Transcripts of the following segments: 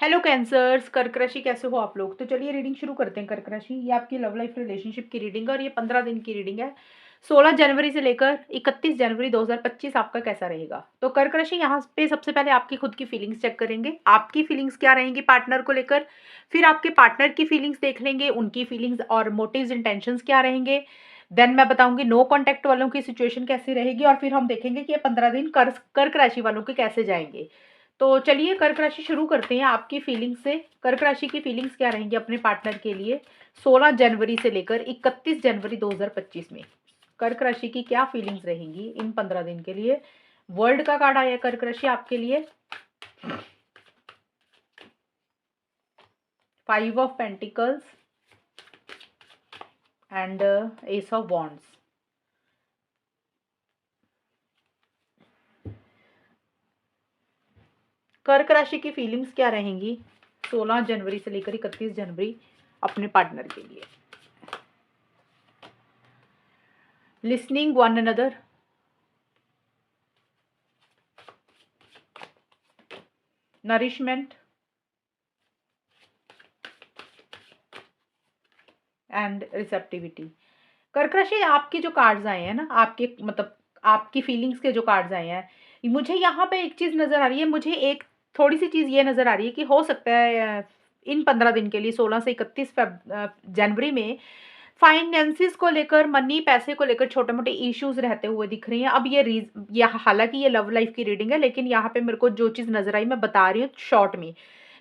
Hello cancers, कर्क राशि कैसे हो आप लोग। तो चलिए रीडिंग शुरू करते हैं। कर्क राशि ये आपकी लव लाइफ रिलेशनशिप की रीडिंग है और ये 15 दिन की रीडिंग है। 16 जनवरी से लेकर 31 जनवरी 2025 आपका कैसा रहेगा। तो कर्क राशि यहाँ पे सबसे पहले आपकी खुद की फीलिंग्स चेक करेंगे। आपकी फीलिंग्स क्या रहेंगी पार्टनर को लेकर। फिर आपके पार्टनर की फीलिंग्स देख लेंगे, उनकी फीलिंग्स और मोटिव्स इंटेंशंस क्या रहेंगे। देन मैं बताऊंगी नो कॉन्टैक्ट वालों की सिचुएशन कैसी रहेगी और फिर हम देखेंगे कि ये 15 दिन कर्क राशि वालों के कैसे जाएंगे। तो चलिए कर्क राशि शुरू करते हैं आपकी फीलिंग्स से। कर्क राशि की फीलिंग्स क्या रहेंगी अपने पार्टनर के लिए 16 जनवरी से लेकर 31 जनवरी 2025 में। कर्क राशि की क्या फीलिंग्स रहेंगी इन 15 दिन के लिए। वर्ल्ड का कार्ड आया कर्क राशि आपके लिए। 5 of pentacles and S of wands. कर्क राशि की फीलिंग्स क्या रहेंगी 16 जनवरी से लेकर 31 जनवरी अपने पार्टनर के लिए। Listening one another, nourishment and receptivity. कर्क राशि आपके जो कार्ड्स आए हैं ना, आपके मतलब आपकी फीलिंग्स के जो कार्ड्स आए हैं, मुझे यहाँ पे एक चीज़ नज़र आ रही है। मुझे एक थोड़ी सी चीज़ ये नज़र आ रही है कि हो सकता है इन 15 दिन के लिए 16 से 31 जनवरी में फाइनेंसिस को लेकर, मनी पैसे को लेकर छोटे मोटे इश्यूज रहते हुए दिख रही हैं। अब ये हालांकि ये लव लाइफ की रीडिंग है, लेकिन यहाँ पे मेरे को जो चीज़ नज़र आई मैं बता रही हूँ शॉर्ट में।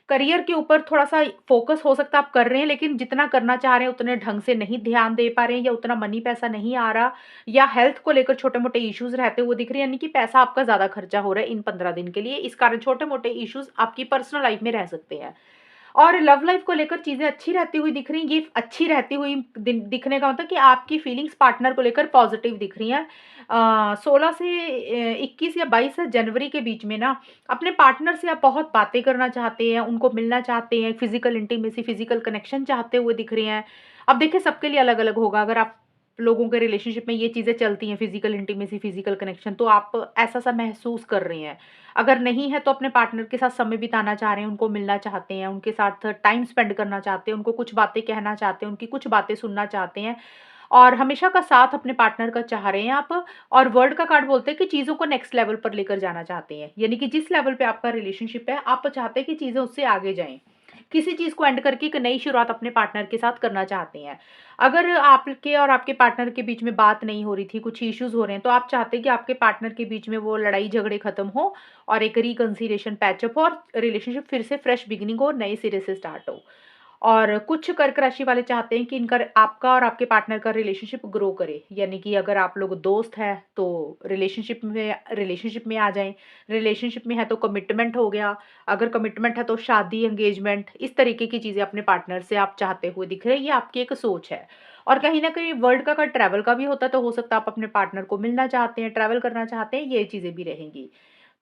करियर के ऊपर थोड़ा-सा फ़ोकस हो सकता है आप कर रहे हैं, लेकिन जितना करना चाह रहे हैं उतने ढंग से नहीं ध्यान दे पा रहे हैं या उतना मनी पैसा नहीं आ रहा, या हेल्थ को लेकर छोटे-मोटे इश्यूज़ रहते हुए दिख रहे हैं, यानी कि पैसा आपका ज़्यादा खर्चा हो रहा है इन 15 दिन के लिए। इस कारण छोटे-मोटे इश्यूज़ आपकी पर्सनल लाइफ़ में रह सकते हैं। और लव लाइफ को लेकर चीज़ें अच्छी रहती हुई दिख रही हैं। ये अच्छी रहती हुई दिखने का मतलब कि आपकी फीलिंग्स पार्टनर को लेकर पॉजिटिव दिख रही हैं। 16 से 21 या 22 जनवरी के बीच में ना अपने पार्टनर से आप बहुत बातें करना चाहते हैं, उनको मिलना चाहते हैं, फिजिकल इंटीमेसी, फिजिकल कनेक्शन चाहते हुए दिख रहे हैं। अब देखिए सबके लिए अलग अलग होगा। अगर आप लोगों के रिलेशनशिप में ये चीज़ें चलती हैं, फिजिकल इंटीमेसी, फिजिकल कनेक्शन, तो आप ऐसा सा महसूस कर रहे हैं। अगर नहीं है तो अपने पार्टनर के साथ समय बिताना चाह रहे हैं, उनको मिलना चाहते हैं, उनके साथ टाइम स्पेंड करना चाहते हैं, उनको कुछ बातें कहना चाहते हैं, उनकी कुछ बातें सुनना चाहते हैं और हमेशा का साथ अपने पार्टनर का चाह रहे हैं आप। और वर्ल्ड का कार्ड बोलते हैं कि चीज़ों को नेक्स्ट लेवल पर लेकर जाना चाहते हैं, यानी कि जिस लेवल पे आपका रिलेशनशिप है आप चाहते हैं कि चीज़ें उससे आगे जाएं। किसी चीज़ को एंड करके एक नई शुरुआत अपने पार्टनर के साथ करना चाहते हैं। अगर आपके और आपके पार्टनर के बीच में बात नहीं हो रही थी, कुछ इश्यूज़ हो रहे हैं, तो आप चाहते हैं कि आपके पार्टनर के बीच में वो लड़ाई झगड़े खत्म हो और एक रिकंसिलिएशन पैचअप हो और रिलेशनशिप फिर से फ्रेश बिगिनिंग हो, नए सिरे से स्टार्ट हो। और कुछ कर्क राशि वाले चाहते हैं कि इनका आपका और आपके पार्टनर का रिलेशनशिप ग्रो करे, यानी कि अगर आप लोग दोस्त हैं तो रिलेशनशिप में आ जाएं। रिलेशनशिप में है तो कमिटमेंट हो गया, अगर कमिटमेंट है तो शादी, एंगेजमेंट, इस तरीके की चीज़ें अपने पार्टनर से आप चाहते हुए दिख रहे हैं। ये आपकी एक सोच है। और कहीं ना कहीं वर्ल्ड का ट्रैवल का भी होता है, तो हो सकता है आप अपने पार्टनर को मिलना चाहते हैं, ट्रैवल करना चाहते हैं, ये चीज़ें भी रहेंगी।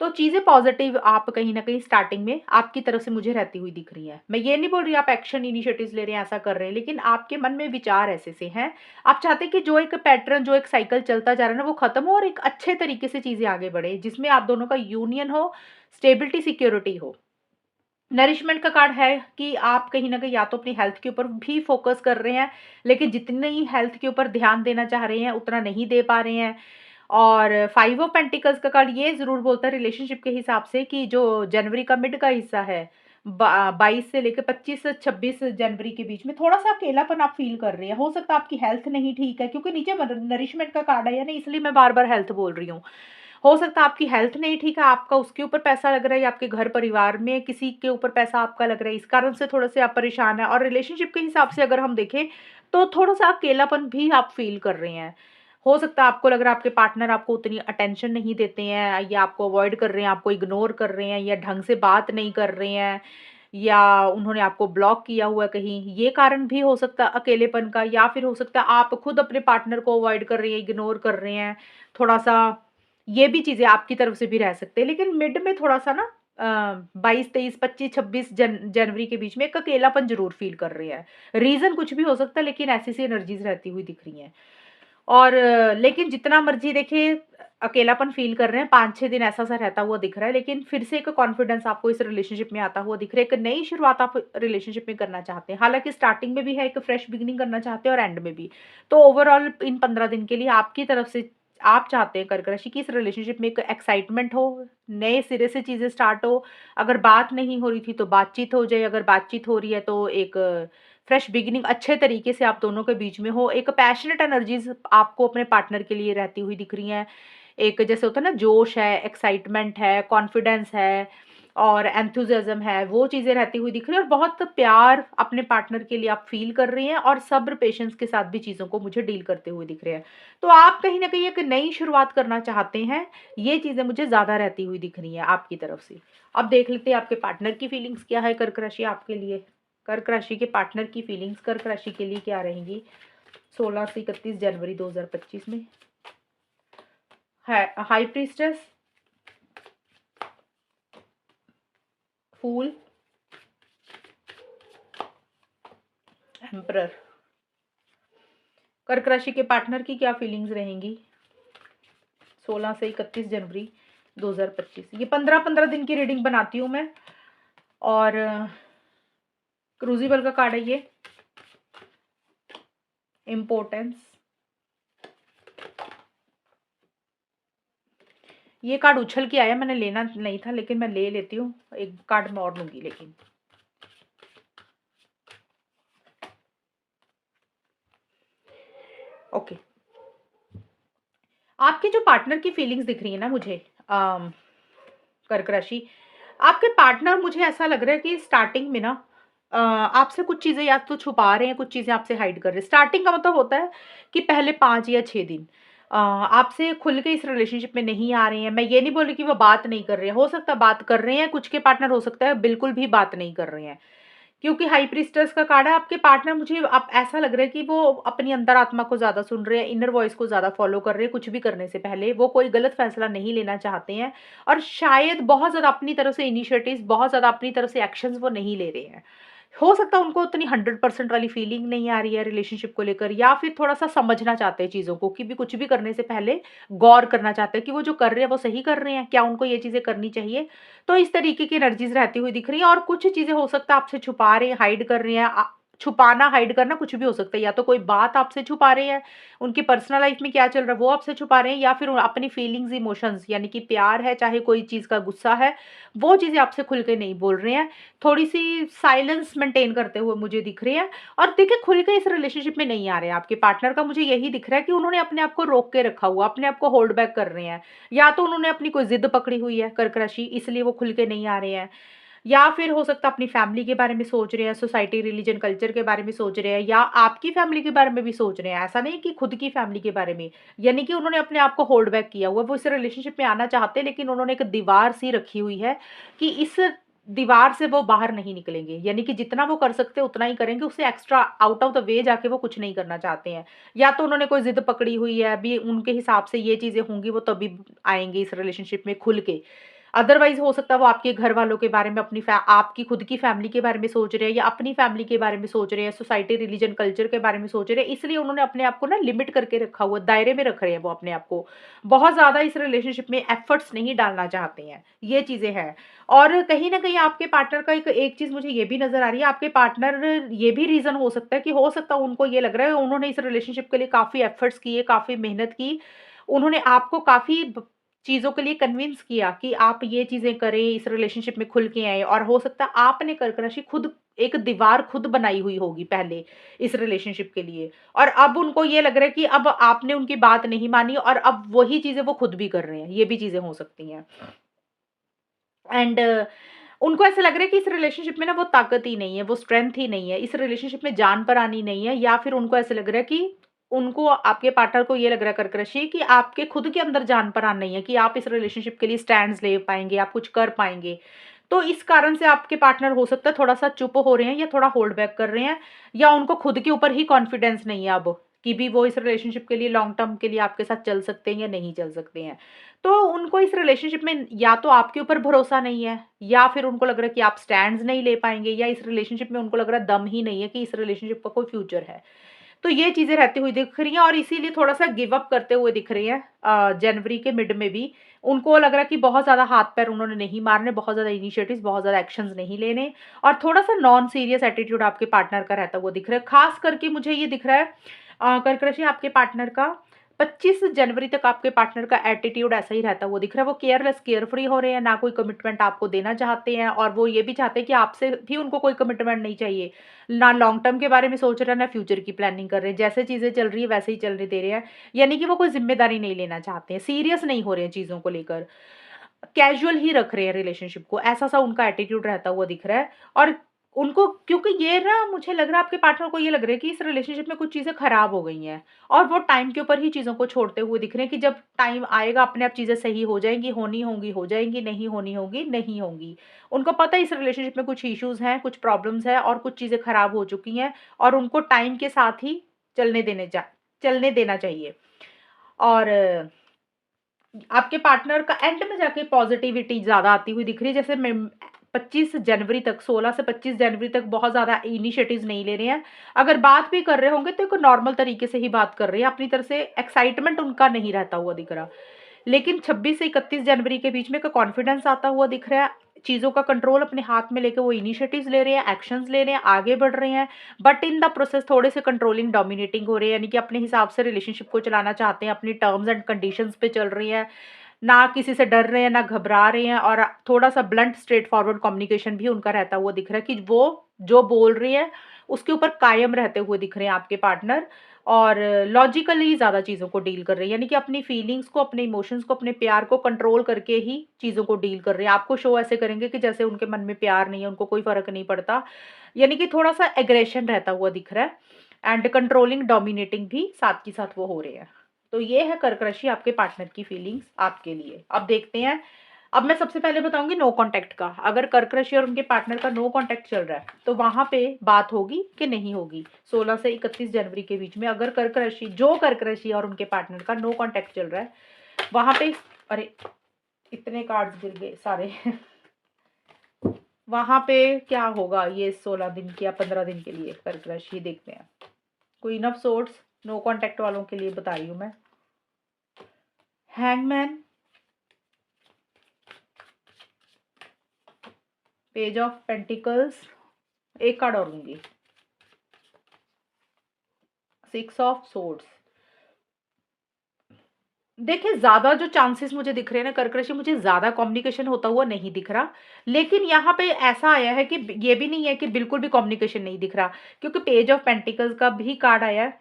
तो चीज़ें पॉज़िटिव आप कहीं न कहीं स्टार्टिंग में आपकी तरफ से मुझे रहती हुई दिख रही हैं। मैं ये नहीं बोल रही आप एक्शन इनिशिएटिव्स ले रहे हैं, ऐसा कर रहे हैं, लेकिन आपके मन में विचार ऐसे से हैं। आप चाहते हैं कि जो एक पैटर्न, जो एक साइकिल चलता जा रहा है ना, वो खत्म हो और एक अच्छे तरीके से चीज़ें आगे बढ़े, जिसमें आप दोनों का यूनियन हो, स्टेबिलिटी, सिक्योरिटी हो। नरिशमेंट का कार्ड है कि आप कहीं न कहीं या तो अपनी हेल्थ के ऊपर भी फ़ोकस कर रहे हैं, लेकिन जितनी हेल्थ के ऊपर ध्यान देना चाह रहे हैं, उतना नहीं दे पा रहे हैं। और 5 ऑफ पेंटिकल्स का कार्ड ये ज़रूर बोलता है रिलेशनशिप के हिसाब से कि जो जनवरी का मिड का हिस्सा है, 22 से लेकर 25-26 जनवरी के बीच में थोड़ा-सा अकेलापन आप फ़ील कर रहे हैं। हो सकता है आपकी हेल्थ नहीं ठीक है, क्योंकि नीचे नरिशमेंट का कार्ड है ना, इसलिए मैं बार-बार हेल्थ बोल रही हूँ। हो सकता है आपकी हेल्थ नहीं ठीक है, आपका उसके ऊपर पैसा लग रहा है या आपके घर परिवार में किसी के ऊपर पैसा आपका लग रहा है, इस कारण से थोड़े-से आप परेशान हैं। और रिलेशनशिप के हिसाब से अगर हम देखें, तो थोड़ा-सा अकेलापन भी आप फ़ील कर रहे हैं। हो सकता है आपको लग रहा है आपके पार्टनर आपको उतनी अटेंशन नहीं देते हैं, या आपको अवॉइड कर रहे हैं, आपको इग्नोर कर रहे हैं, या ढंग से बात नहीं कर रहे हैं, या उन्होंने आपको ब्लॉक किया हुआ है कहीं। ये कारण भी हो सकता है अकेलेपन का, या फिर हो सकता है आप खुद अपने पार्टनर को अवॉइड कर रहे हैं, इग्नोर कर रहे हैं थोड़ा-सा। ये भी चीज़ें आपकी तरफ से भी रह सकते हैं, लेकिन मिड में थोड़ा-सा ना 22, 23, 25, 26 जनवरी के बीच में एक अकेलापन ज़रूर फ़ील कर रहे हैं। रीज़न कुछ भी हो सकता है, लेकिन ऐसी-सी एनर्जीज़ रहती हुई दिख रही हैं। और लेकिन जितना मर्ज़ी देखिए, अकेलापन फ़ील कर रहे हैं, 5-6 दिन ऐसा-सा रहता हुआ दिख रहा है, लेकिन फिर से एक कॉन्फिडेंस आपको इस रिलेशनशिप में आता हुआ दिख रहा है, एक नई शुरुआत आप रिलेशनशिप में करना चाहते हैं। हालाँकि स्टार्टिंग में भी है, एक फ्रेश बिगिनिंग करना चाहते हैं और एंड में भी। तो ओवरऑल इन 15 दिन के लिए आपकी तरफ से आप चाहते हैं कर्क राशि कि इस रिलेशनशिप में एक एक्साइटमेंट हो, नए सिरे से चीज़ें स्टार्ट हो, अगर बात नहीं हो रही थी तो बातचीत हो जाए, अगर बातचीत हो रही है तो एक फ्रेश बिगिनिंग अच्छे तरीके से आप दोनों के बीच में हो, एक पैशनेट एनर्जीज़ आपको अपने पार्टनर के लिए रहती हुई दिख रही हैं। एक जैसे होता है ना जोश है, एक्साइटमेंट है, कॉन्फिडेंस है और एंथुसियाज़्म है, वो चीज़ें रहती हुई दिख रही है और बहुत प्यार अपने पार्टनर के लिए आप फ़ील कर रही हैं और सब्र, पेशेंस के साथ भी चीज़ों को मुझे डील करते हुए दिख रहे हैं। तो आप कहीं न कहीं एक नई शुरुआत करना चाहते हैं, ये चीज़ें मुझे ज़्यादा रहती हुई दिख रही हैं आपकी तरफ से। अब देख लेते हैं आपके पार्टनर की फीलिंग्स क्या है कर्क राशि आपके लिए? कर्क राशि के पार्टनर की फीलिंग्स कर्क राशि के लिए क्या रहेंगी 16 से 31 जनवरी 2025 में? है हाई प्रीस्टेस, फूल, एम्परर। कर्क राशि के पार्टनर की क्या फीलिंग्स रहेंगी 16 से 31 जनवरी 2025? ये 15-15 दिन की रीडिंग बनाती हूँ मैं और क्रूजिबल का कार्ड है ये, इम्पोर्टेंस। ये कार्ड उछल के आया, मैंने लेना नहीं था लेकिन मैं ले लेती हूँ, एक कार्ड मैं और लूंगी लेकिन। ओके, आपके जो पार्टनर की फीलिंग्स दिख रही है ना मुझे कर्क राशि, आपके पार्टनर मुझे ऐसा लग रहा है कि स्टार्टिंग में ना आपसे कुछ चीज़ें या तो छुपा रहे हैं, कुछ चीज़ें आपसे हाइड कर रहे हैं। स्टार्टिंग का मतलब होता है कि पहले 5 या 6 दिन आपसे खुल के इस रिलेशनशिप में नहीं आ रहे हैं। मैं ये नहीं बोल रही कि वो बात नहीं कर रहे हैं, हो सकता है बात कर रहे हैं, कुछ के पार्टनर हो सकता है बिल्कुल भी बात नहीं कर रहे हैं। क्योंकि हाई प्रीस्टेस का कार्ड है, आपके पार्टनर मुझे अब ऐसा लग रहा है कि वो अपनी अंतरात्मा को ज़्यादा सुन रहे हैं, इनर वॉइस को ज़्यादा फ़ॉलो कर रहे हैं, कुछ भी करने से पहले। वो कोई गलत फ़ैसला नहीं लेना चाहते हैं और शायद बहुत ज़्यादा अपनी तरफ से इनिशिएटिव्स, बहुत ज़्यादा अपनी तरफ से एक्शंस वो नहीं ले रहे हैं। हो सकता है उनको उतनी 100% वाली फीलिंग नहीं आ रही है रिलेशनशिप को लेकर, या फिर थोड़ा-सा समझना चाहते हैं चीज़ों को कि भी कुछ भी करने से पहले गौर करना चाहते हैं कि वो जो कर रहे हैं वो सही कर रहे हैं, क्या उनको ये चीज़ें करनी चाहिए? तो इस तरीके की एनर्जीज़ रहती हुई दिख रही हैं और कुछ चीज़ें हो सकता है आपसे छुपा रहे हैं, हाइड कर रहे हैं। छुपाना, हाइड करना कुछ भी हो सकता है, या तो कोई बात आपसे छुपा रहे हैं, उनकी पर्सनल लाइफ़ में क्या चल रहा है वो आपसे छुपा रहे हैं, या फिर अपनी फीलिंग्स, इमोशंस यानी कि प्यार है, चाहे कोई चीज़ का गुस्सा है, वो चीज़ें आपसे खुल के नहीं बोल रहे हैं। थोड़ी-सी साइलेंस मेंटेन करते हुए मुझे दिख रही है और देखिए खुल के इस रिलेशनशिप में नहीं आ रहे हैं। आपके पार्टनर का मुझे यही दिख रहा है कि उन्होंने अपने आप को रोक के रखा हुआ, अपने आप को होल्ड बैक कर रहे हैं। या तो उन्होंने अपनी कोई ज़िद पकड़ी हुई है कर्क राशि, इसलिए वो खुल के नहीं आ रहे हैं। या फिर हो सकता है अपनी फैमिली के बारे में सोच रहे हैं, सोसाइटी, रिलीजन, कल्चर के बारे में सोच रहे हैं, या आपकी फैमिली के बारे में भी सोच रहे हैं। ऐसा नहीं कि खुद की फैमिली के बारे में। यानी कि उन्होंने अपने आप को होल्ड बैक किया हुआ है। वो इस रिलेशनशिप में आना चाहते हैं लेकिन उन्होंने एक दीवार सी रखी हुई है कि इस दीवार से वो बाहर नहीं निकलेंगे। यानी कि जितना वो कर सकते हैं उतना ही करेंगे, उससे extra out of the way जाके वो कुछ नहीं करना चाहते हैं। या तो उन्होंने कोई ज़िद पकड़ी हुई है, अभी उनके हिसाब से ये चीज़ें होंगी, वो तभी आएँगे इस रिलेशनशिप में खुल के। अदरवाइज़ हो सकता है वो आपके घर वालों के बारे में, अपनी आपकी खुद की फैमिली के बारे में सोच रहे हैं, या अपनी फैमिली के बारे में सोच रहे हैं, सोसाइटी, रिलीजन, कल्चर के बारे में सोच रहे हैं, इसलिए उन्होंने अपने आप को ना लिमिट करके रखा हुआ है, दायरे में रख रहे हैं वो अपने आप को। बहुत ज़्यादा इस रिलेशनशिप में एफर्ट्स नहीं डालना चाहते हैं, ये चीज़ें हैं। और कहीं न कहीं आपके पार्टनर का एक एक चीज़ मुझे ये भी नज़र आ रही है, आपके पार्टनर, ये भी रीज़न हो सकता है कि हो सकता है उनको ये लग रहा है उन्होंने इस रिलेशनशिप के लिए काफ़ी एफर्ट्स किए, काफ़ी मेहनत की। उन्होंने आपको काफ़ी चीज़ों के लिए कन्विंस किया कि आप ये चीज़ें करें, इस रिलेशनशिप में खुल के आएँ, और हो सकता है आपने कर्क राशि खुद एक दीवार खुद बनाई हुई होगी पहले इस रिलेशनशिप के लिए, और अब उनको ये लग रहा है कि अब आपने उनकी बात नहीं मानी और अब वही चीज़ें वो खुद भी कर रहे हैं, ये भी चीज़ें हो सकती हैं। एंड उनको ऐसा लग रहा है कि इस रिलेशनशिप में ना वो ताकत ही नहीं है, वो स्ट्रेंथ ही नहीं है, इस रिलेशनशिप में जान-परानी नहीं है, या फिर उनको ऐसा लग रहा है कि उनको, आपके पार्टनर को ये लग रहा है कर्क राशि कि आपके खुद के अंदर जान-परान नहीं है कि आप इस रिलेशनशिप के लिए स्टैंड्स ले पाएँगे, आप कुछ कर पाएँगे। तो इस कारण से आपके पार्टनर हो सकता है थोड़ा-सा चुप हो रहे हैं या थोड़ा होल्ड बैक कर रहे हैं, या उनको खुद के ऊपर ही कॉन्फिडेंस नहीं है अब, कि भी वो इस रिलेशनशिप के लिए लॉन्ग टर्म के लिए आपके साथ चल सकते हैं या नहीं चल सकते हैं। तो उनको इस रिलेशनशिप में या तो आपके ऊपर भरोसा नहीं है, या फिर उनको लग रहा है कि आप स्टैंड्स नहीं ले पाएँगे, या इस रिलेशनशिप में उनको लग रहा है दम ही नहीं है कि इस रिलेशनशिप का कोई फ्यूचर है। तो ये चीज़ें रहती हुई दिख रही हैं और इसीलिए थोड़ा-सा गिव अप करते हुए दिख रही हैं जनवरी के मिड में भी। उनको लग रहा है कि बहुत ज़्यादा हाथ-पैर उन्होंने नहीं मारने, बहुत ज़्यादा इनिशिएटिव्स, बहुत ज़्यादा एक्शंस नहीं लेने और थोड़ा-सा नॉन सीरियस एटीट्यूड आपके पार्टनर का रहता हुआ दिख रहा है। ख़ास करके मुझे ये दिख रहा है कर्क राशि आपके पार्टनर का 25 जनवरी तक आपके पार्टनर का एटीट्यूड ऐसा ही रहता है, वो दिख रहा है। वो केयरलेस, केयरफ्री हो रहे हैं, ना कोई कमिटमेंट आपको देना चाहते हैं और वो ये भी चाहते हैं कि आपसे भी उनको कोई कमिटमेंट नहीं चाहिए। ना लॉन्ग टर्म के बारे में सोच रहे हैं, ना फ्यूचर की प्लानिंग कर रहे हैं। जैसे चीज़ें चल रही है वैसे ही चलने दे रहे हैं। यानी कि वो कोई ज़िम्मेदारी नहीं लेना चाहते हैं, सीरियस नहीं हो रहे हैं चीज़ों को लेकर। कैजुअल ही रख रहे हैं रिलेशनशिप को, ऐसा-सा उनका एटीट्यूड रहता हुआ दिख रहा है और उनको क्योंकि ये ना मुझे लग रहा है आपके पार्टनर को ये लग रहा है कि इस रिलेशनशिप में कुछ चीज़ें खराब हो गई हैं और वो टाइम के ऊपर ही चीज़ों को छोड़ते हुए दिख रहे हैं कि जब टाइम आएगा अपने आप चीज़ें सही हो जाएँगी, होनी होंगी हो जाएँगी, नहीं होनी होंगी नहीं होंगी। उनको पता है इस रिलेशनशिप में कुछ इश्यूज़ हैं, कुछ प्रॉब्लम्स हैं और कुछ चीज़ें खराब हो चुकी हैं और उनको टाइम के साथ ही चलने देना चाहिए। और आपके पार्टनर का एंड में जाके पॉजिटिविटी ज़्यादा आती हुई दिख रही है। जैसे मैं 25 जनवरी तक 16 से 25 जनवरी तक बहुत ज़्यादा इनिशिएटिव्स नहीं ले रहे हैं। अगर बात भी कर रहे होंगे तो एक नॉर्मल तरीके से ही बात कर रहे हैं। अपनी तरफ से एक्साइटमेंट उनका नहीं रहता हुआ दिख रहा। लेकिन 26 से 31 जनवरी के बीच में एक कॉन्फिडेंस आता हुआ दिख रहा है। चीज़ों का कंट्रोल अपने हाथ में लेके वो इनिशिएटिव्स ले रहे हैं, एक्शंस ले रहे हैं, आगे बढ़ रहे हैं। बट इन द प्रोसेस थोड़े से कंट्रोलिंग, डोमिनेटिंग हो रहे हैं, यानी कि अपने हिसाब से रिलेशनशिप को चलाना चाहते हैं, अपनी टर्म्स एंड कंडीशंस पे चल रही हैं। ना किसी से डर रहे हैं, ना घबरा रहे हैं और थोड़ा-सा ब्लंट स्ट्रेट फॉरवर्ड कम्युनिकेशन भी उनका रहता हुआ दिख रहा है कि वो जो बोल रही है, उसके ऊपर कायम रहते हुए दिख रहे हैं आपके पार्टनर और लॉजिकली ज़्यादा चीज़ों को डील कर रहे हैं। यानी कि अपनी फीलिंग्स को, अपने इमोशंस को, अपने प्यार को कंट्रोल करके ही चीज़ों को डील कर रहे हैं। आपको शो ऐसे करेंगे कि जैसे उनके मन में प्यार नहीं है, उनको कोई फ़र्क नहीं पड़ता। यानी कि थोड़ा-सा एग्रेशन रहता हुआ दिख रहा है एंड कंट्रोलिंग, डोमिनेटिंग भी साथ के साथ वो हो रहे हैं। तो ये है कर्क राशि आपके पार्टनर की फीलिंग्स आपके लिए। अब देखते हैं, अब मैं सबसे पहले बताऊँगी नो कॉन्टैक्ट का। अगर कर्क राशि और उनके पार्टनर का नो कॉन्टैक्ट चल रहा है, तो वहाँ पे बात होगी कि नहीं होगी? 16 से 31 जनवरी के बीच में अगर कर्क राशि और उनके पार्टनर का नो कॉन्टैक्ट चल रहा है, वहाँ पे अरे! इतने कार्ड्स गिर गए सारे। वहाँ पे क्या होगा ये 16 दिन की या 15 दिन के लिए कर्क राशि देखते हैं। Queen of swords no contact वालों के लिए बता रही हूँ मैं। हैंगमैन, पेज ऑफ पेंटिकल्स, एक कार्ड और लूंगी, 6 ऑफ सोर्ड्स। देखिए ज़्यादा जो चांसेस मुझे दिख रहे हैं ना कर्क राशि, मुझे ज़्यादा कम्युनिकेशन होता हुआ नहीं दिख रहा। लेकिन यहाँ पे ऐसा आया है कि ये भी नहीं है कि बिल्कुल भी कम्युनिकेशन नहीं दिख रहा, क्योंकि पेज ऑफ पेंटिकल्स का भी कार्ड आया है।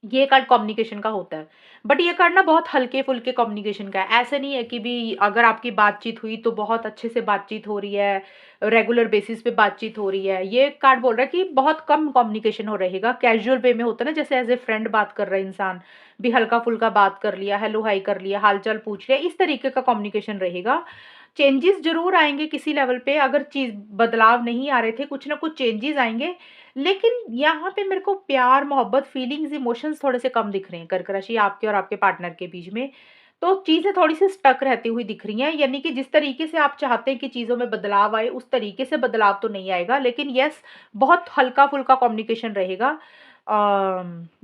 ये कार्ड कम्युनिकेशन का होता है, बट ये कार्ड ना बहुत हल्के-फुल्के कम्युनिकेशन का है। ऐसे नहीं है कि भी अगर आपकी बातचीत हुई तो बहुत अच्छे से बातचीत हो रही है, रेगुलर बेसिस पे बातचीत हो रही है। ये कार्ड बोल रहा है कि बहुत कम कम्युनिकेशन हो रहेगा, कैजुअल वे में होता है ना, जैसे एज़ ए फ्रेंड बात कर रहा है इंसान, भी हल्का-फुल्का बात कर लिया, हेलो हाय कर लिया, हाल-चाल पूछ लिया, इस तरीके का कम्युनिकेशन रहेगा। चेंजेस ज़रूर आएँगे किसी लेवल पे, अगर चीज़ बदलाव नहीं आ रहे थे, कुछ ना कुछ चेंजेस आएँगे। लेकिन यहाँ पे मेरे को प्यार, मोहब्बत, फीलिंग्स, इमोशंस थोड़े से कम दिख रहे हैं कर्क राशि आपके और आपके पार्टनर के बीच में। तो चीज़ें थोड़ी-सी स्टक रहती हुई दिख रही हैं, यानी कि जिस तरीके से आप चाहते हैं कि चीज़ों में बदलाव आए, उस तरीके से बदलाव तो नहीं आएगा। लेकिन येस, बहुत हल्का-फुल्का कम्युनिकेशन रहेगा।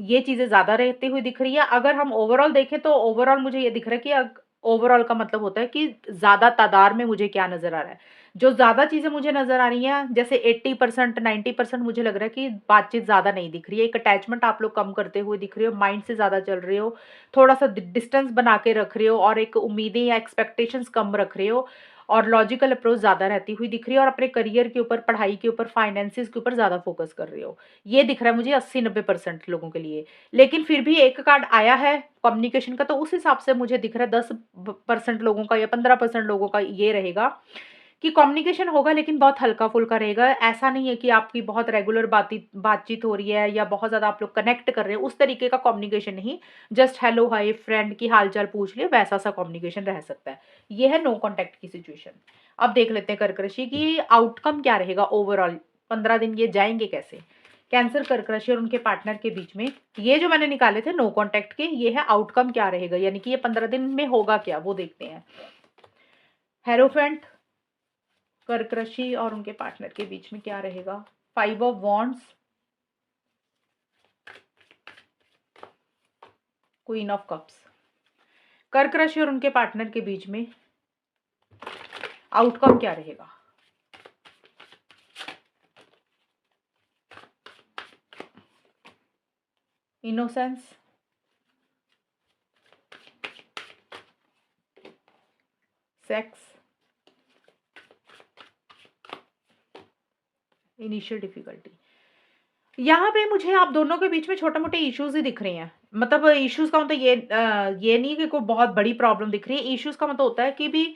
ये चीज़ें ज़्यादा रहती हुई दिख रही है। अगर हम ओवरऑल देखें तो ओवरऑल मुझे ये दिख रहा है कि ओवरऑल का मतलब होता है कि ज़्यादा तादाद में मुझे क्या नज़र आ रहा है। जो ज़्यादा चीज़ें मुझे नज़र आ रही हैं, जैसे 80% 90% मुझे लग रहा है कि बातचीत ज़्यादा नहीं दिख रही है। एक अटैचमेंट आप लोग कम करते हुए दिख रहे हो, माइंड से ज़्यादा चल रहे हो, थोड़ा-सा डिस्टेंस बना के रख रहे हो और एक उम्मीदें या एक्सपेक्टेशंस कम रख रहे हो और लॉजिकल अप्रोच ज़्यादा रहती हुई दिख रही है और अपने करियर के ऊपर, पढ़ाई के ऊपर, फाइनेंसेस के ऊपर ज़्यादा फोकस कर रहे हो। ये दिख रहा है मुझे 80-90% लोगों के लिए। लेकिन फिर भी एक कार्ड आया है कम्युनिकेशन का, तो उस हिसाब से मुझे दिख रहा है 10% लोगों का या 15% लोगों का ये रहेगा कि कम्युनिकेशन होगा लेकिन बहुत हल्का-फुल्का रहेगा। ऐसा नहीं है कि आपकी बहुत रेगुलर बातचीत हो रही है या बहुत ज़्यादा आप लोग कनेक्ट कर रहे हो, उस तरीके का कम्युनिकेशन नहीं। जस्ट हेलो, हाय, फ्रेंड की हाल-चाल पूछ लिया, वैसा-सा कम्युनिकेशन रह सकता है। ये है नो कॉन्टैक्ट की सिचुएशन। अब देख लेते हैं कर्क राशि की आउटकम क्या रहेगा ओवरऑल, 15 दिन ये जाएँगे कैसे? कैंसर, कर्क राशि और उनके पार्टनर के बीच में ये जो मैंने निकाले थे नो कॉन्टैक्ट के, ये है आउटकम क्या रहेगा, यानी कि ये 15 दिन में होगा क्या, वो देखते हैं। हेरोफेंट, कर्क राशि और उनके पार्टनर के बीच में क्या रहेगा? 5 of wands, queen of cups. कर्क राशि और उनके पार्टनर के बीच में आउटकम क्या रहेगा? Innocence, sex, initial difficulty. यहाँ पे मुझे आप दोनों के बीच में छोटे-मोटे इश्यूज़ ही दिख रहे हैं। मतलब इश्यूज़ का मतलब ये नहीं कि कोई बहुत बड़ी प्रॉब्लम दिख रही है। इश्यूज़ का मतलब होता है कि भी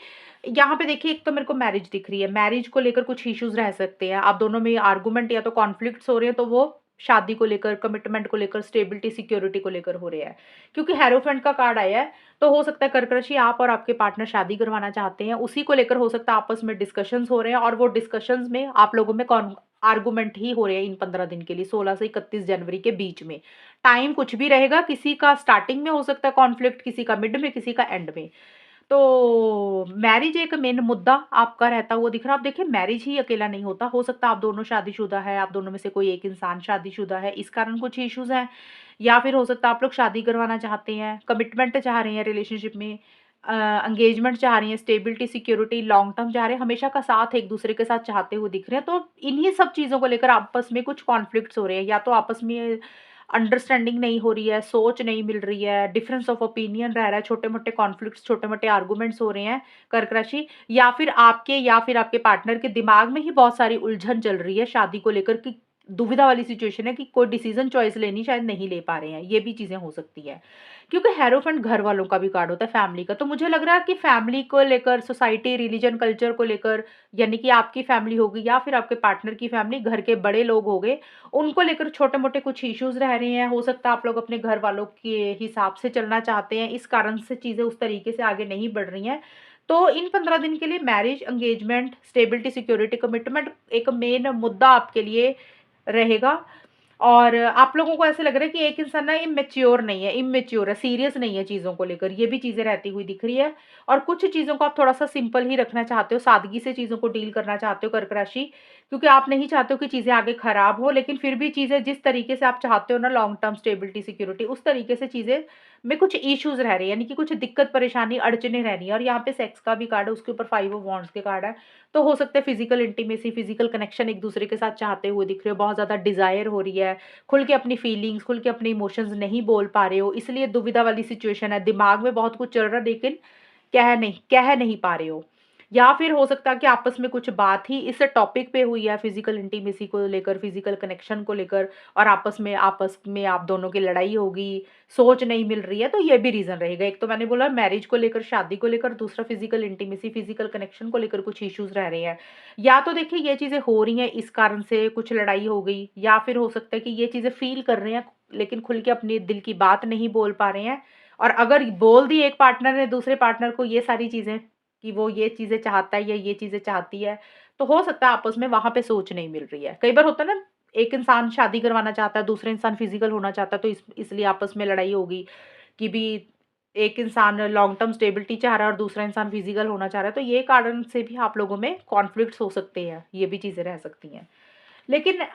यहाँ पे देखिए, एक तो मेरे को मैरिज दिख रही है। मैरिज को लेकर कुछ इश्यूज़ रह सकते हैं। आप दोनों में आर्गुमेंट या तो कॉन्फ्लिक्ट्स हो रहे हैं, तो वो शादी को लेकर, कमिटमेंट को लेकर, स्टेबिलिटी, सिक्योरिटी को लेकर हो रहे हैं। क्योंकि हेरोफेंट का कार्ड आया है, तो हो सकता है कर्क राशि आप और आपके पार्टनर शादी करवाना चाहते हैं। उसी को लेकर हो सकता है आपस में डिस्कशंस हो रहे हैं, और वो डिस्कशंस में आप लोगों में आर्गुमेंट ही हो रहे हैं इन 15 दिन के लिए, 16 से 31 जनवरी के बीच में। टाइम कुछ भी रहेगा, किसी का स्टार्टिंग में हो सकता है कॉन्फ्लिक्ट, किसी का मिड में, किसी का एंड में। तो मैरिज एक मेन मुद्दा आपका रहता हुआ दिख रहा है। आप देखिए, मैरिज ही अकेला नहीं होता, हो सकता है आप दोनों शादीशुदा है, आप दोनों में से कोई एक इंसान शादीशुदा है, इस कारण कुछ इश्यूज़ हैं। या फिर हो सकता है आप लोग शादी करवाना चाहते हैं, कमिटमेंट चाह रहे हैं रिलेशनशिप में, एंगेजमेंट चाह रही हैं, स्टेबिलिटी, सिक्योरिटी, लॉन्ग टर्म चाह रहे हैं, हमेशा का साथ एक-दूसरे के साथ चाहते हुए दिख रहे हैं। तो इन्हीं सब चीज़ों को लेकर आपस में कुछ कॉन्फ्लिक्ट्स हो रहे हैं, या तो आपस में अंडरस्टैंडिंग नहीं हो रही है, सोच नहीं मिल रही है, डिफरेंस ऑफ ओपिनियन रह रहा है, छोटे-मोटे कॉन्फ्लिक्ट्स, छोटे-मोटे आर्गुमेंट्स हो रहे हैं कर्क राशि, या फिर आपके पार्टनर के दिमाग में ही बहुत सारी उलझन चल रही है शादी को लेकर, कि दुविधा वाली सिचुएशन है कि कोई डिसीजन चॉइस लेनी शायद नहीं ले पा रहे हैं, ये भी चीज़ें हो सकती है। क्योंकि हेरोफेंट घर वालों का भी कार्ड होता है, फैमिली का, तो मुझे लग रहा है कि फैमिली को लेकर, सोसाइटी, रिलीजन, कल्चर को लेकर, यानी कि आपकी फैमिली होगी या फिर आपके पार्टनर की फैमिली, घर के बड़े लोग हो गए, उनको लेकर छोटे-मोटे कुछ इश्यूज़ रह रहे हैं। हो सकता है आप लोग अपने घर वालों के हिसाब से चलना चाहते हैं, इस कारण से चीज़ें उस तरीके से आगे नहीं बढ़ रही हैं। तो इन 15 दिन के लिए marriage, engagement, stability, security, commitment एक मेन मुद्दा आपके लिए रहेगा। और आप लोगों को ऐसा लग रहा है कि एक इंसान ना इमैच्योर है, सीरियस नहीं है चीज़ों को लेकर, ये भी चीज़ें रहती हुई दिख रही है। और कुछ चीज़ों को आप थोड़ा-सा सिंपल ही रखना चाहते हो, सादगी से चीज़ों को डील करना चाहते हो कर्क राशि, क्योंकि आप नहीं चाहते हो कि चीज़ें आगे खराब हो, लेकिन फिर भी चीज़ें जिस तरीके से आप चाहते हो ना, लॉन्ग टर्म स्टेबिलिटी, सिक्योरिटी, उस तरीके से चीज़ें में कुछ इश्यूज़ रह रही हैं, यानी कि कुछ दिक्कत, परेशानी, अड़चनें रह रही हैं। और यहाँ पे सेक्स का भी कार्ड है, उसके ऊपर 5 ऑफ वांड्स के कार्ड है। तो हो सकता है फिजिकल इंटीमेसी, फिजिकल कनेक्शन एक-दूसरे के साथ चाहते हुए दिख रहे हो, बहुत ज़्यादा डिज़ायर हो रही है, खुल के अपनी फीलिंग्स, खुल के अपने इमोशंस नहीं बोल पा रहे हो, इसलिए दुविधा वाली सिचुएशन है। दिमाग में बहुत कुछ चल रहा है, लेकिन कह नहीं पा रहे हो। या फिर हो सकता है कि आपस में कुछ बात ही इस टॉपिक पे हुई है, फिजिकल इंटीमेसी को लेकर, फिजिकल कनेक्शन को लेकर, और आपस में आप दोनों की लड़ाई होगी, सोच नहीं मिल रही है, तो ये भी रीज़न रहेगा। एक तो मैंने बोला मैरिज को लेकर, शादी को लेकर, दूसरा फिजिकल इंटीमेसी, फिजिकल कनेक्शन को लेकर कुछ इश्यूज़ रह रहे हैं। या तो देखिए, ये चीज़ें हो रही हैं, इस कारण से कुछ लड़ाई हो गई, या फिर हो सकता है कि ये चीज़ें फ़ील कर रहे हैं, लेकिन खुल के अपने दिल की बात नहीं बोल पा रहे हैं। और अगर बोल दी एक पार्टनर ने दूसरे पार्टनर को ये सारी चीज़ें, कि वो ये चीज़ें चाहता है या ये चीज़ें चाहती है, तो हो सकता है आपस में वहाँ पे सोच नहीं मिल रही है। कई बार होता है ना, एक इंसान शादी करवाना चाहता है, दूसरा इंसान फिजिकल होना चाहता है, तो इसलिए आपस में लड़ाई होगी कि भी एक इंसान लॉन्ग टर्म स्टेबिलिटी चाह रहा है और दूसरा इंसान फिजिकल होना चाह रहा है, तो ये कारण से भी आप लोगों में कॉन्फ्लिक्ट्स हो सकते हैं, ये भी चीज़ें रह सकती हैं। लेकिन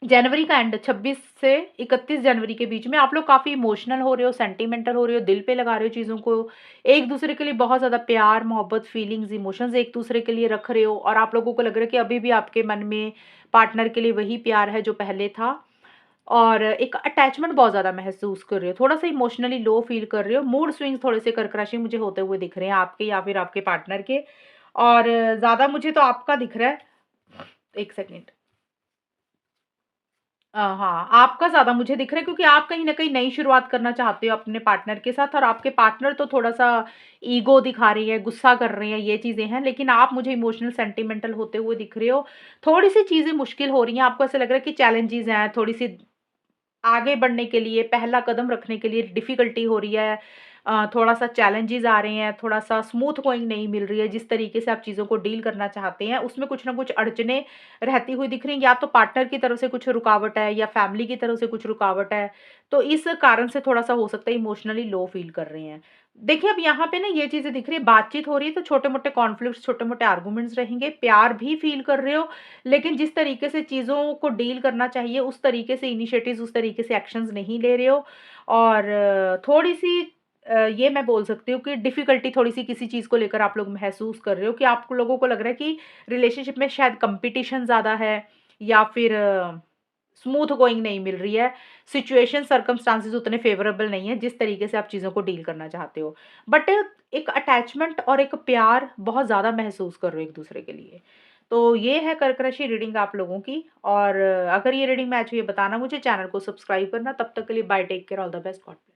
जनवरी का एंड 26 से 31 जनवरी के बीच में आप लोग काफ़ी इमोशनल हो रहे हो, सेंटिमेंटल हो रहे हो, दिल पे लगा रहे हो चीज़ों को, एक-दूसरे के लिए बहुत ज़्यादा प्यार, मोहब्बत, फीलिंग्स, इमोशंस एक-दूसरे के लिए रख रहे हो, और आप लोगों को लग रहा है कि अभी भी आपके मन में पार्टनर के लिए वही प्यार है जो पहले था, और एक अटैचमेंट बहुत ज़्यादा महसूस कर रहे हो, थोड़ा-सा इमोशनली लो फील कर रहे हो, मूड स्विंग्स थोड़े से कर्क राशि मुझे होते हुए दिख रहे हैं, आपके या फिर आपके पार्टनर के। और ज़्यादा मुझे तो आपका दिख रहा है, 1 सेकंड। हाँ, आपका ज़्यादा मुझे दिख रहा है, क्योंकि आप कहीं न कहीं नई शुरुआत करना चाहते हो अपने पार्टनर के साथ, और आपके पार्टनर तो थोड़ा-सा ईगो दिखा रही है, गुस्सा कर रहे हैं, ये चीज़ें हैं। लेकिन आप मुझे इमोशनल, सेंटिमेंटल होते हुए दिख रहे हो। थोड़ी-सी चीज़ें मुश्किल हो रही हैं, आपको ऐसा लग रहा है कि चैलेंजेज़ हैं, थोड़ी-सी आगे बढ़ने के लिए, पहला कदम रखने के लिए डिफ़िकल्टी हो रही है। थोड़ा-सा चैलेंजेज़ आ रहे हैं, थोड़ा-सा स्मूथ गोइंग नहीं मिल रही है, जिस तरीके से आप चीज़ों को डील करना चाहते हैं, उसमें कुछ न कुछ अड़चनें रहती हुई दिख रही हैं। या तो पार्टनर की तरफ से कुछ रुकावट है, या फैमिली की तरफ से कुछ रुकावट है, तो इस कारण से थोड़ा-सा हो सकता है इमोशनली लो फ़ील कर रहे हैं। देखिए, अब यहाँ पे ना ये चीज़ें दिख रही है, बातचीत हो रही है तो छोटे-मोटे कॉन्फ्लिक्ट्स, छोटे-मोटे आर्गुमेंट्स रहेंगे, प्यार भी फ़ील कर रहे हो, लेकिन जिस तरीके से चीज़ों को डील करना चाहिए, उस तरीके से इनिशिएटिव्स, उस तरीके से एक्शंस नहीं ले रहे हो और थोड़ी-सी ये मैं बोल सकती हूँ कि डिफ़िकल्टी थोड़ी-सी किसी चीज़ को लेकर आप लोग महसूस कर रहे हो कि आप लोगों को लग रहा है कि रिलेशनशिप में शायद कॉम्पिटिशन ज़्यादा है या फिर स्मूथ गोइंग नहीं मिल रही है। सिचुएशन सर्कमस्टांसेस उतने फ़ेवरेबल नहीं है, जिस तरीके से आप चीज़ों को डील करना चाहते हो। बट एक अटैचमेंट और एक प्यार बहुत ज़्यादा महसूस कर रहे हो एक-दूसरे के लिए। तो ये है कर्क राशि रीडिंग आप लोगों की और अगर ये रीडिंग मैच हुई है बताना मुझे, चैनल को सब्सक्राइब करना। तब तक के लिए bye, take care, all the best, God bless.